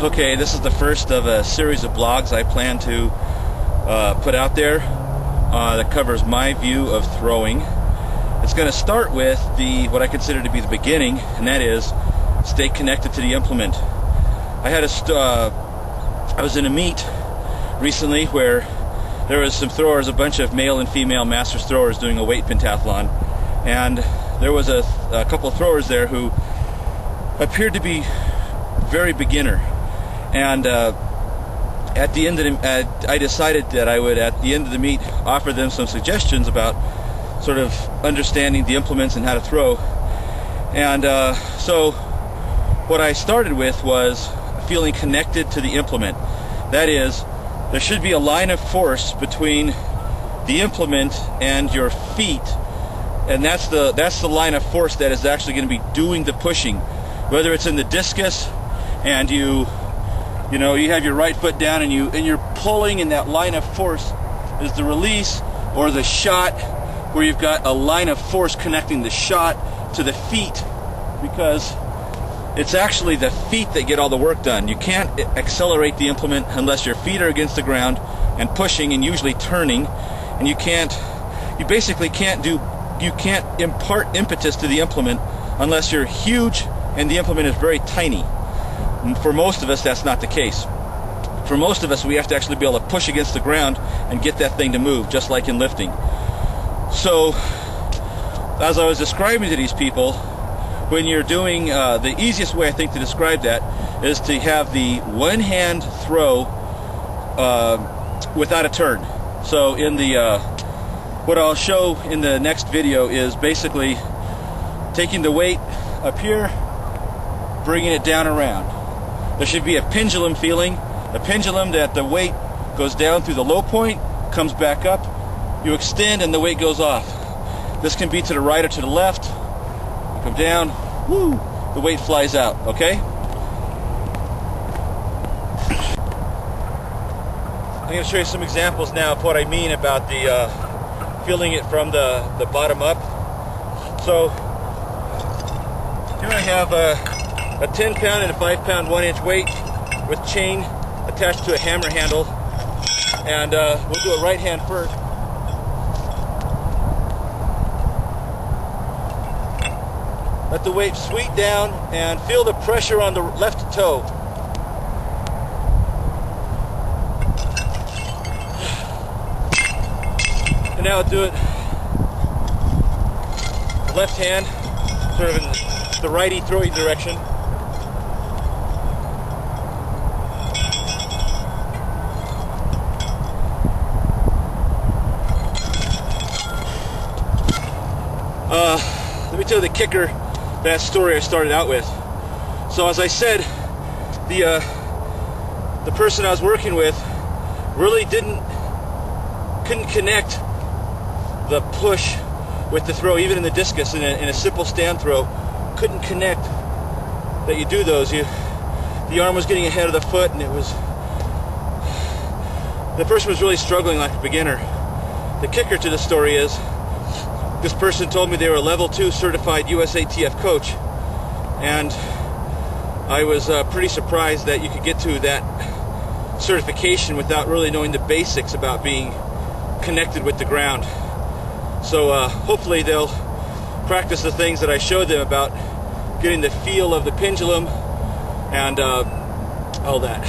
Okay, this is the first of a series of blogs I plan to put out there that covers my view of throwing. It's going to start with what I consider to be the beginning, and that is stay connected to the implement. I was in a meet recently where there was some throwers, a bunch of male and female masters throwers doing a weight pentathlon, and there was a couple of throwers there who appeared to be very beginner. And at the end of I decided that I would, at the end of the meet, offer them some suggestions about sort of understanding the implements and how to throw. And so what I started with was feeling connected to the implement. That is, there should be a line of force between the implement and your feet, and that's the line of force that is actually going to be doing the pushing. Whether it's in the discus and you have your right foot down and you're pulling, and that line of force is the release, or the shot where you've got a line of force connecting the shot to the feet, because it's actually the feet that get all the work done. You can't accelerate the implement unless your feet are against the ground and pushing and usually turning, and you basically can't impart impetus to the implement unless you're huge and the implement is very tiny. And for most of us, that's not the case. For most of us, we have to actually be able to push against the ground and get that thing to move, just like in lifting. So, as I was describing to these people, when you're doing, the easiest way I think to describe that is to have the one hand throw without a turn. So in what I'll show in the next video is basically taking the weight up here, bringing it down around. There should be a pendulum feeling, a pendulum that the weight goes down through the low point, comes back up, you extend, and the weight goes off. This can be to the right or to the left. You come down, woo, the weight flies out, okay? I'm going to show you some examples now of what I mean about the feeling it from the bottom up. So here I have a 10 pound and a 5 pound 1 inch weight with chain attached to a hammer handle, and we'll do a right hand first. Let the weight sweep down and feel the pressure on the left toe. And now do it left hand, sort of in the righty throwy direction. Let me tell you the kicker, that story I started out with. So as I said, the person I was working with really couldn't connect the push with the throw, even in the discus, in a simple stand throw, couldn't connect that you do those. The arm was getting ahead of the foot, and the person was really struggling like a beginner. The kicker to the story is, this person told me they were a level 2 certified USATF coach, and I was pretty surprised that you could get to that certification without really knowing the basics about being connected with the ground. So hopefully they'll practice the things that I showed them about getting the feel of the pendulum and all that.